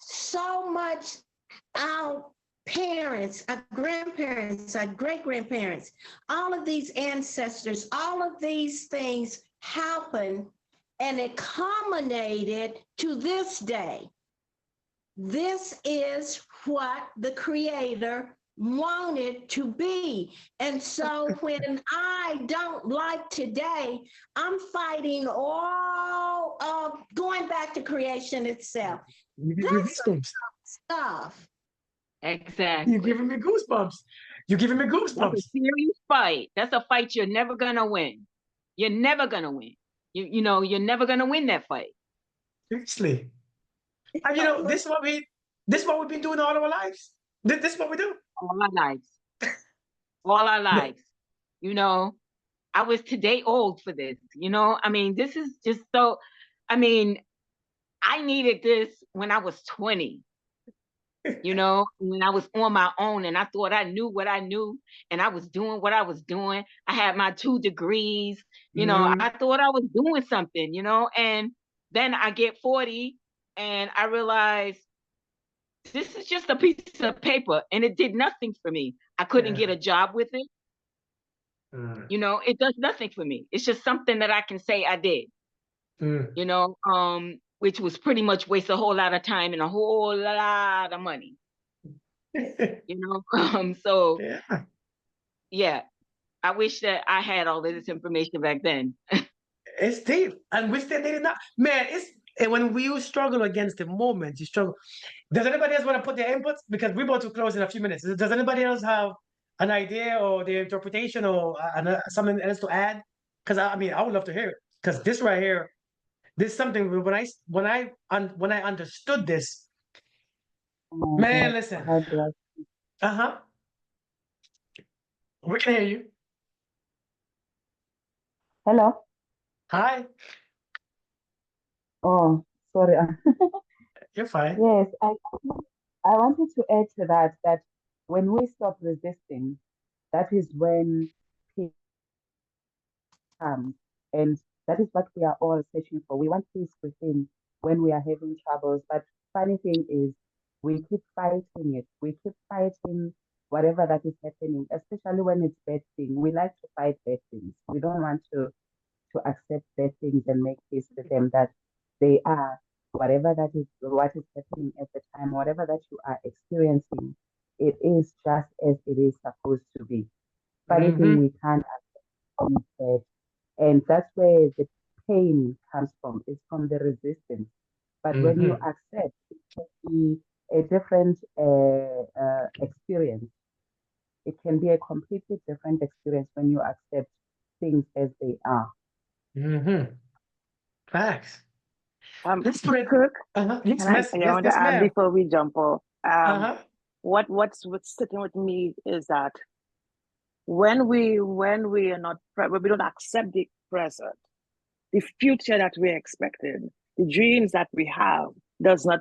So much our parents, our grandparents, our great-grandparents, all of these ancestors, all of these things happened, and it culminated to this day. This is what the Creator wanted to be. And so when I don't like today, I'm fighting all of going back to creation itself. That's some stuff. Exactly. You're giving me goosebumps. That's a serious fight. That's a fight you're never gonna win. You're never gonna win. You're never gonna win that fight. Seriously. And this is what we've been doing all our lives. This is what we do. All our lives. All our lives. I was today old for this, you know? I mean, this is just so, I mean, I needed this when I was 20, you know, when I was on my own and I thought I knew what I knew and I was doing what I was doing. I had my 2 degrees, you know, I thought I was doing something, you know, and then I get 40 and I realize this is just a piece of paper and it did nothing for me. I couldn't get a job with it. You know, it does nothing for me. It's just something that I can say I did, you know, which was pretty much waste a whole lot of time and a whole lot of money, you know. So yeah, I wish that I had all of this information back then. It's deep, and we still did not. Man, it's and when we struggle against the moment, you struggle. Does anybody else want to put their inputs? Because we're about to close in a few minutes. Does anybody else have an idea or the interpretation or something else to add? Because I mean, I would love to hear it. Because this right here, this is something when I understood this, man. Listen, How do I? uh-huh, we can hear you. Hello. Hi, Oh, sorry. you're fine. Yes, I wanted to add to that that when we stop resisting, that is when peace comes, and that is what we are all searching for. We want peace within when we are having troubles. But funny thing is, we keep fighting it. We keep fighting whatever that is happening, especially when it's bad thing. We like to fight bad things. We don't want to accept bad things and make peace with them, that they are whatever that is, what is happening at the time, whatever that you are experiencing, it is just as it is supposed to be. Funny thing, we can't accept that. And that's where the pain comes from. It's from the resistance. But when you accept, it can be a different experience. It can be a completely different experience when you accept things as they are. Facts. Let's put it. Kirk, Yes, I yes, want to yes, add ma'am. before we jump off. Uh-huh. What's sitting with me is that when we are not when we don't accept the present, the future that we're expecting, the dreams that we have, does not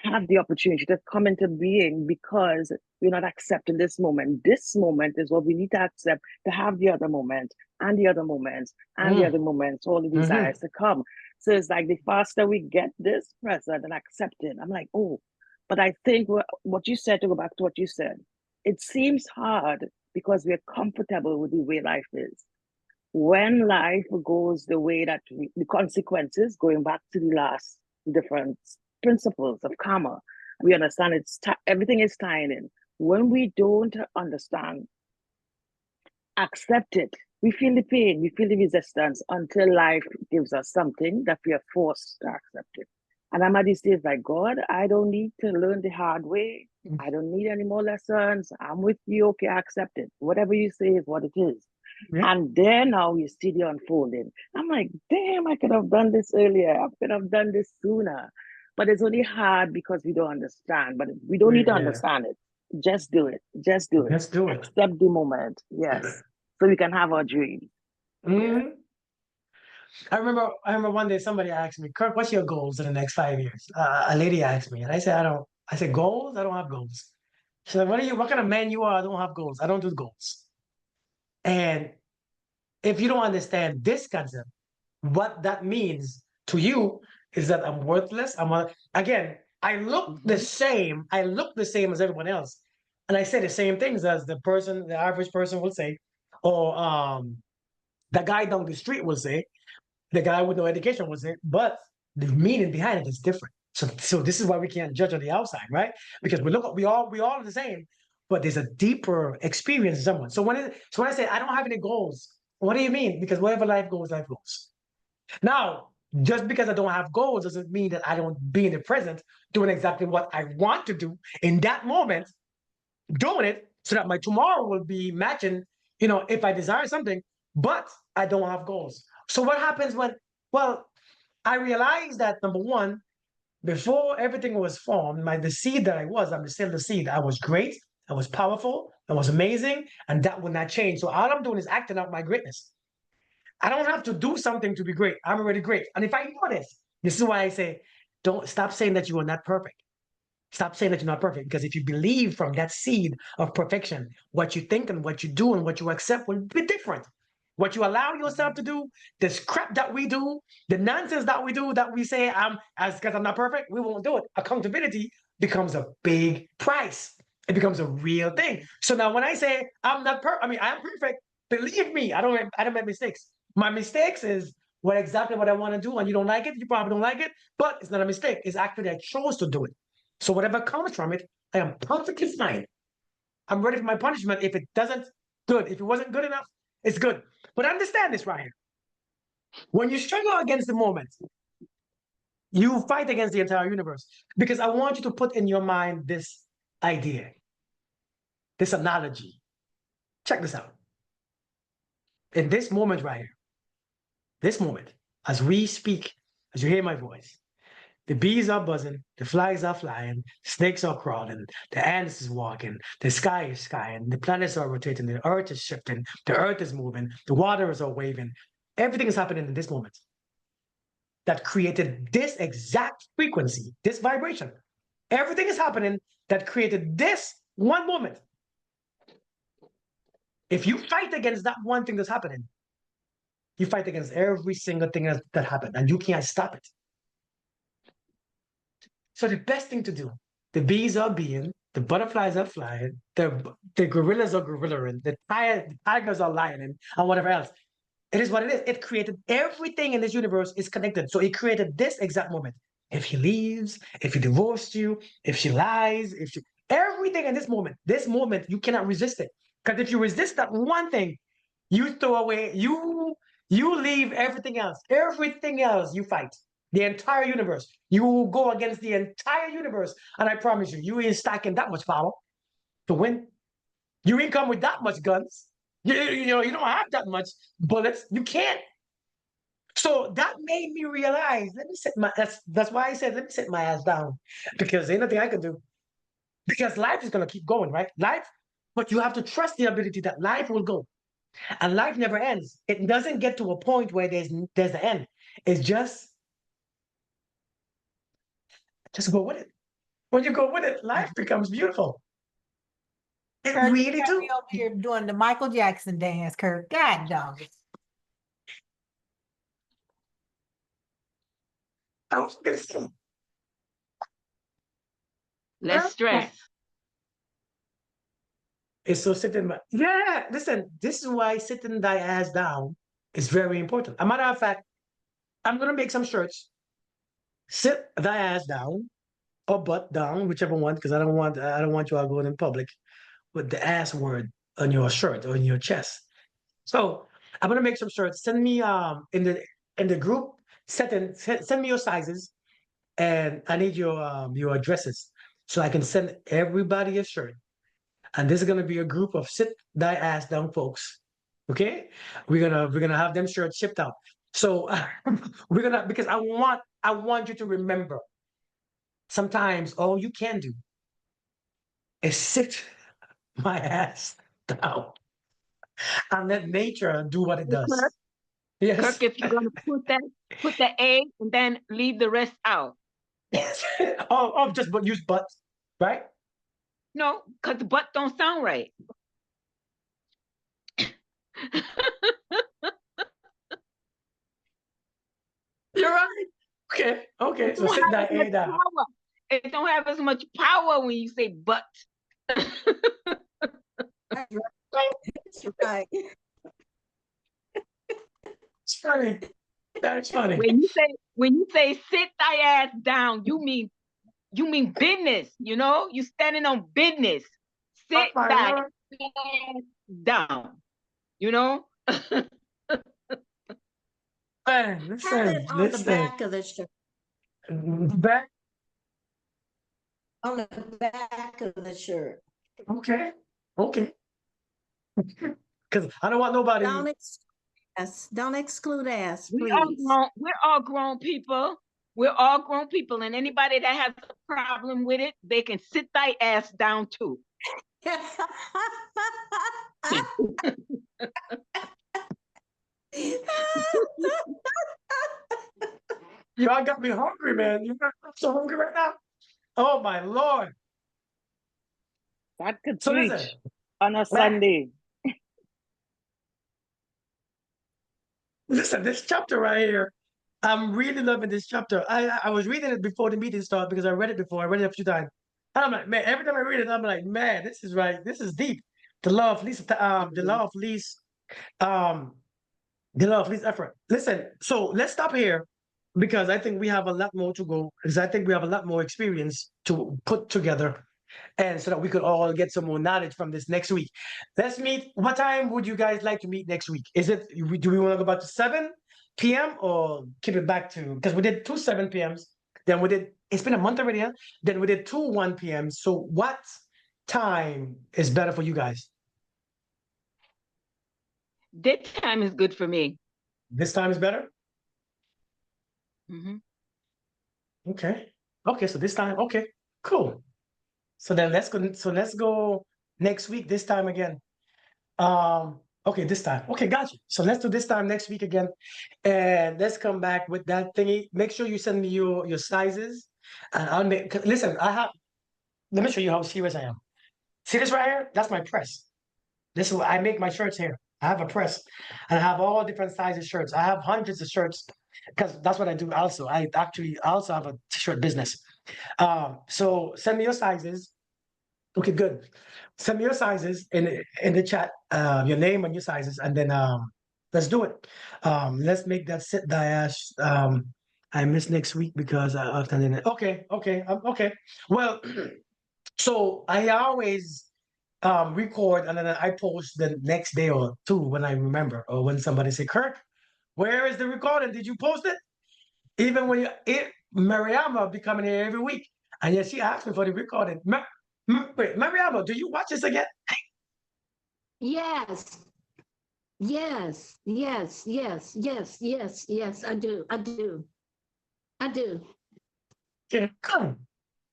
have the opportunity to come into being because we're not accepting this moment. This moment is what we need to accept to have the other moment and the other moments and the other moments, all the desires to come. So it's like the faster we get this present and accept it, I'm like, oh, but I think what you said, to go back to what you said, it seems hard because we're comfortable with the way life is. When life goes the way that the consequences, going back to the last different principles of karma, we understand everything is tying in. When we don't understand, accept it, we feel the pain, we feel the resistance until life gives us something that we are forced to accept it. And I'm at this stage like, God, I don't need to learn the hard way. I don't need any more lessons. I'm with you. Okay, I accept it. Whatever you say is what it is. And then now you see the unfolding. I'm like, damn, I could have done this earlier. I could have done this sooner. But it's only hard because we don't understand. But we don't need to understand it. Just do it. Just do it. Let's do it. Accept the moment. Yes. So we can have our dreams. I remember one day somebody asked me, Kirk, what's your goals in the next 5 years? A lady asked me, and I said, I said, goals? I don't have goals. She said, what kind of man you are? I don't have goals. I don't do goals. And if you don't understand this concept, what that means to you is that I'm worthless. Again, I look the same. I look the same as everyone else. And I say the same things as the average person will say, or the guy down the street will say, the guy with no education will say, but the meaning behind it is different. So this is why we can't judge on the outside, right? Because we all are the same, but there's a deeper experience in someone. So when I say I don't have any goals, what do you mean? Because wherever life goes, life goes. Now, just because I don't have goals doesn't mean that I don't be in the present doing exactly what I want to do in that moment, doing it so that my tomorrow will be matching, if I desire something, but I don't have goals. So what happens well, I realized that number one, before everything was formed, the seed that I'm still the seed. I was great, I was powerful, I was amazing, and that will not change. So all I'm doing is acting out my greatness. I don't have to do something to be great. I'm already great. And if I know this is why I say, don't stop saying that you are not perfect. Stop saying that you're not perfect, because if you believe from that seed of perfection, what you think and what you do and what you accept will be different. What you allow yourself to do, this crap that we do, the nonsense that we do, that we say, because I'm not perfect, we won't do it. Accountability becomes a big price. It becomes a real thing. So now when I say I'm not perfect, I mean, I'm perfect. Believe me, I don't make mistakes. My mistakes is exactly what I want to do, and you don't like it, you probably don't like it, but it's not a mistake. It's actually I chose to do it. So whatever comes from it, I am perfectly fine. I'm ready for my punishment. If it doesn't, good. If it wasn't good enough, it's good. But understand this right here. When you struggle against the moment, you fight against the entire universe. Because I want you to put in your mind this idea, this analogy. Check this out. In this moment right here, this moment, as we speak, as you hear my voice, the bees are buzzing, the flies are flying, snakes are crawling, the ants is walking, the sky is skying, the planets are rotating, the earth is shifting, the earth is moving, the waters are waving. Everything is happening in this moment that created this exact frequency, this vibration. Everything is happening that created this one moment. If you fight against that one thing that's happening, you fight against every single thing that happened, and you can't stop it. So the best thing to do, the bees are being, the butterflies are flying, the gorillas are gorillaing, the tigers are lioning, and whatever else. It is what it is. It created everything in this universe is connected. So it created this exact moment. If he leaves, if he divorced you, if she lies, everything in this moment, you cannot resist it. Because if you resist that one thing, you throw away, you leave everything else. Everything else you fight. The entire universe. You will go against the entire universe. And I promise you, you ain't stacking that much power to win. You ain't come with that much guns. You know, you don't have that much bullets. You can't. So that made me realize, let me sit my, that's why I said, let me sit my ass down, because ain't nothing I can do. Because life is going to keep going, right? Life, but you have to trust the ability that life will go. And life never ends. It doesn't get to a point where there's the end. It's just go with it. When you go with it, life becomes beautiful. It Kirk, you really got do. me over here doing the Michael Jackson dance, Kirk. God dog. I was gonna say. Less stress. It's so sitting. Yeah, listen. This is why sitting thy ass down is very important. A matter of fact, I'm gonna make some shirts. Sit thy ass down or butt down, whichever one, because I don't want you all going in public with the ass word on your shirt or in your chest. So I'm gonna make some shirts. Send me in the group setting. Send me your sizes, and I need your addresses so I can send everybody a shirt. And this is gonna be a group of sit thy ass down folks. Okay, we're gonna have them shirts shipped out. So we're gonna, because I want you to remember. Sometimes all you can do is sit my ass down and let nature do what it does. Kirk, Yes. Kirk, if you're gonna put the A and then leave the rest out. Yes. Just but use but, right? No, because the butt don't sound right. You're right. Okay. So sit that A down. It don't have as much power when you say but. That's right. It's funny. That's funny. When you say sit thy ass down, you mean business, you know? You standing on business. Sit thy ass down, you know? Man, Have listen, it on the back of the shirt. Back. On the back of the shirt. Okay. Because I don't want nobody. Don't exclude ass, We're please. all grown people. We're all grown people, and anybody that has a problem with it, they can sit thy ass down too. Y'all got me hungry, man. I'm so hungry right now. Oh my Lord. That could So listen, preach on a man, Sunday. listen, this chapter right here, I'm really loving this chapter. I was reading it before the meeting started because I read it before. I read it a few times. And I'm like, man, every time I read it, I'm like, man, this is right. This is deep. The law of least, the law of least, um, the law of least effort. Listen, so let's stop here because I think we have a lot more to go. Because I think we have a lot more experience to put together, and so that we could all get some more knowledge from this next week. Let's meet. What time would you guys like to meet next week? Is it, do we want to go back to 7 p.m. or keep it back to, because we did two 7 p.m.s, then we did, it's been a month already, huh? Then we did two 1 p.m. So what time is better for you guys? Daytime is good for me. This time is better? Mhm. Okay. Okay, so this time, okay, cool. So then let's go next week, this time again. Okay, this time. Okay, gotcha. So let's do this time next week again. And let's come back with that thingy. Make sure you send me your sizes. And I'll make, listen, let me show you how serious I am. See this right here? That's my press. This is what I make my shirts here. I have a press and I have all different sizes shirts. I have hundreds of shirts because that's what I do also. I actually also have a t-shirt business. So send me your sizes. Okay, good. Send me your sizes in the chat, your name and your sizes, and then let's do it. Let's make that sit dash. I miss next week because I often didn't. Okay. Well, so I always record and then I post the next day or two when I remember, or when somebody say, Kirk, where is the recording? Did you post it? Even when Mariama be coming here every week, and yet she asked me for the recording. Wait, Mariama, do you watch this again? Yes. Yes, yes, yes, yes, yes, yes, I do. I do. I do. Yeah,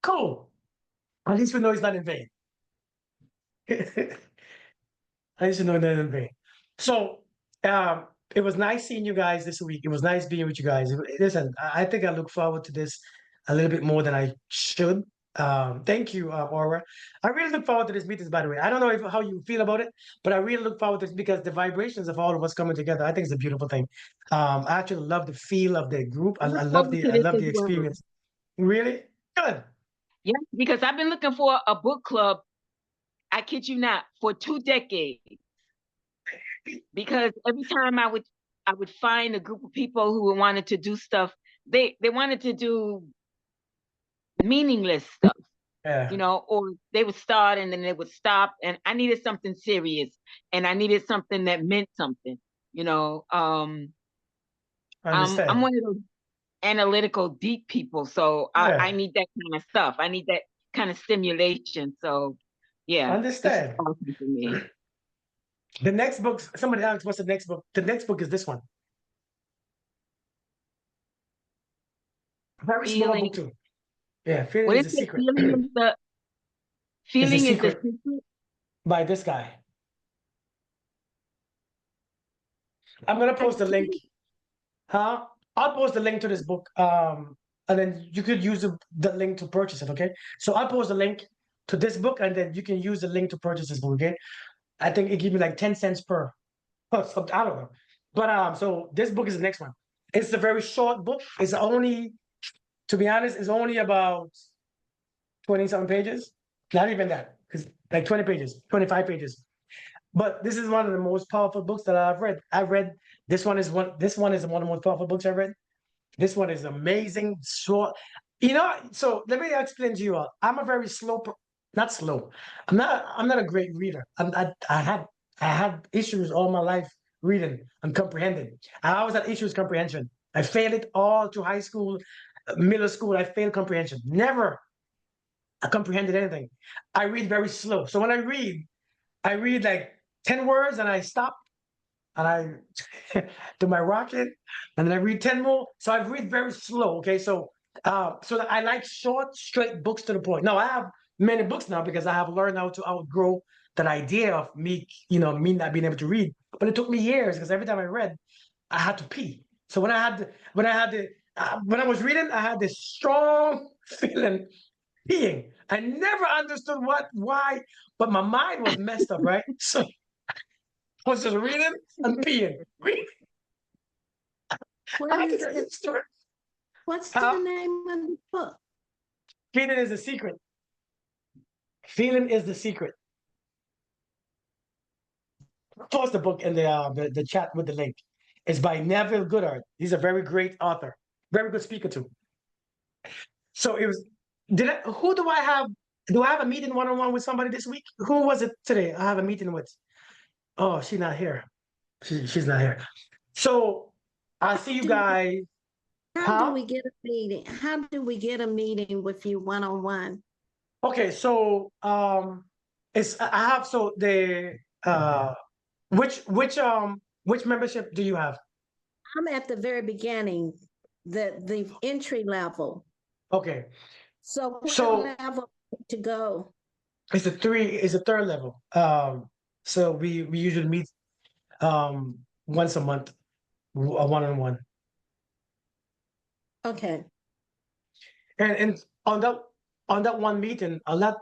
cool. At least we know it's not in vain. At least we know it's not in vain. So, it was nice seeing you guys this week. It was nice being with you guys. Listen, I think I look forward to this a little bit more than I should. Thank you, Aura. I really look forward to this meetings, by the way. I don't know how you feel about it, but I really look forward to this because the vibrations of all of us coming together, I think it's a beautiful thing. I actually love the feel of the group. I look I love forward the to I this love as the well. experience. Really? Good. Yeah, because I've been looking for a book club, I kid you not, for 2 decades. Because every time I would find a group of people who wanted to do stuff, they wanted to do meaningless stuff, Yeah. or they would start and then they would stop. And I needed something serious, and I needed something that meant something. I'm Understand. one of those analytical, deep people, so I Yeah. need that kind of stuff. I need that kind of stimulation. So, yeah, this is Understand. awesome for me. The next book, somebody asked, what's the next book? The next book is this one. Very small book Feeling, too. Yeah, feeling what is is a it? secret. Feeling is the It's a feeling is the secret secret. by this guy. I'm gonna I post the link. Huh? I'll post the link to this book. And then you could use the link to purchase it. Okay. So I'll post the link to this book, and then you can use the link to purchase this book. Okay. I think it gives me like 10 cents per. Something, I don't know. But so this book is the next one. It's a very short book. It's only, to be honest, it's only about 20 something pages. Not even that. It's like 20 pages, 25 pages. But this is one of the most powerful books that I've read. This one is one of the most powerful books I've read. This one is amazing, short. So let me explain to you all. I'm a very not slow. I'm not a great reader. I had issues all my life reading and comprehending. I always had issues comprehension. I failed it all through high school, middle school. I failed comprehension. Never I comprehended anything. I read very slow. So when I read like 10 words and I stop and I do my rocket and then I read 10 more. So I read very slow. Okay. So I like short, straight books to the point. Now I have many books now because I have learned how to outgrow that idea of me not being able to read. But it took me years because every time I read, I had to pee. So when I was reading, I had this strong feeling peeing. I never understood why, but my mind was messed up, right? So I was just reading and peeing. What I had to is tell you it? the story. What's Huh? the name of the book? Feeling is the secret. Feeling is the secret. Post the book in the chat with the link. It's by Neville Goddard. He's a very great author, very good speaker too. So it was. Who do I have? Do I have a meeting one-on-one with somebody this week? Who was it today? I have a meeting with. Oh, she's not here. She's not here. So I'll see you guys. How do Huh? we get a meeting? How do we get a meeting with you one-on-one? Okay, so it's I have so the which membership do you have? I'm at the very beginning, the entry level. Okay, So what so level to go? it's a third level. So we usually meet once a month, a one-on-one. Okay. And on that one meeting, a lot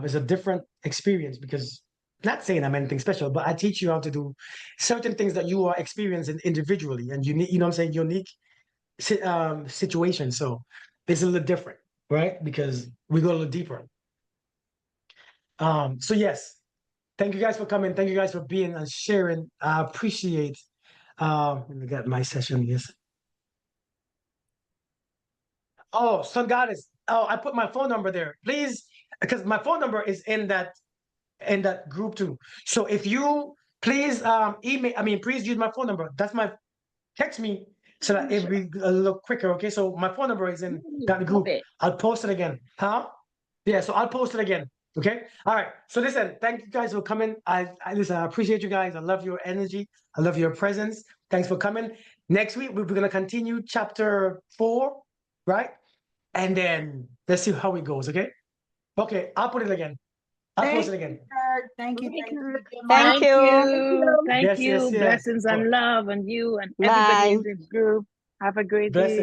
is a different experience because not saying I'm anything special, but I teach you how to do certain things that you are experiencing individually and unique, you know what I'm saying, unique situation. So it's a little different, right? Because we go a little deeper. So yes, thank you guys for coming. Thank you guys for being and sharing. I appreciate let me get my session, yes. Oh, Sun Goddess. Oh, I put my phone number there. Please, because my phone number is in that group too. So if you please please use my phone number. That's my text me so that it'll be a little quicker. Okay. So my phone number is in that group. I'll post it again. Huh? Yeah, so I'll post it again. Okay. All right. So listen, thank you guys for coming. Listen, I appreciate you guys. I love your energy. I love your presence. Thanks for coming. Next week we're gonna continue chapter 4, right? And then let's see how it goes. Okay. Okay. I'll put it again. I'll post it again. Thank you. Thank Thank you. you. Thank Yes, yes, you. yes. Blessings and love and you and Bye. everybody in this group. Have a great Blessings. day.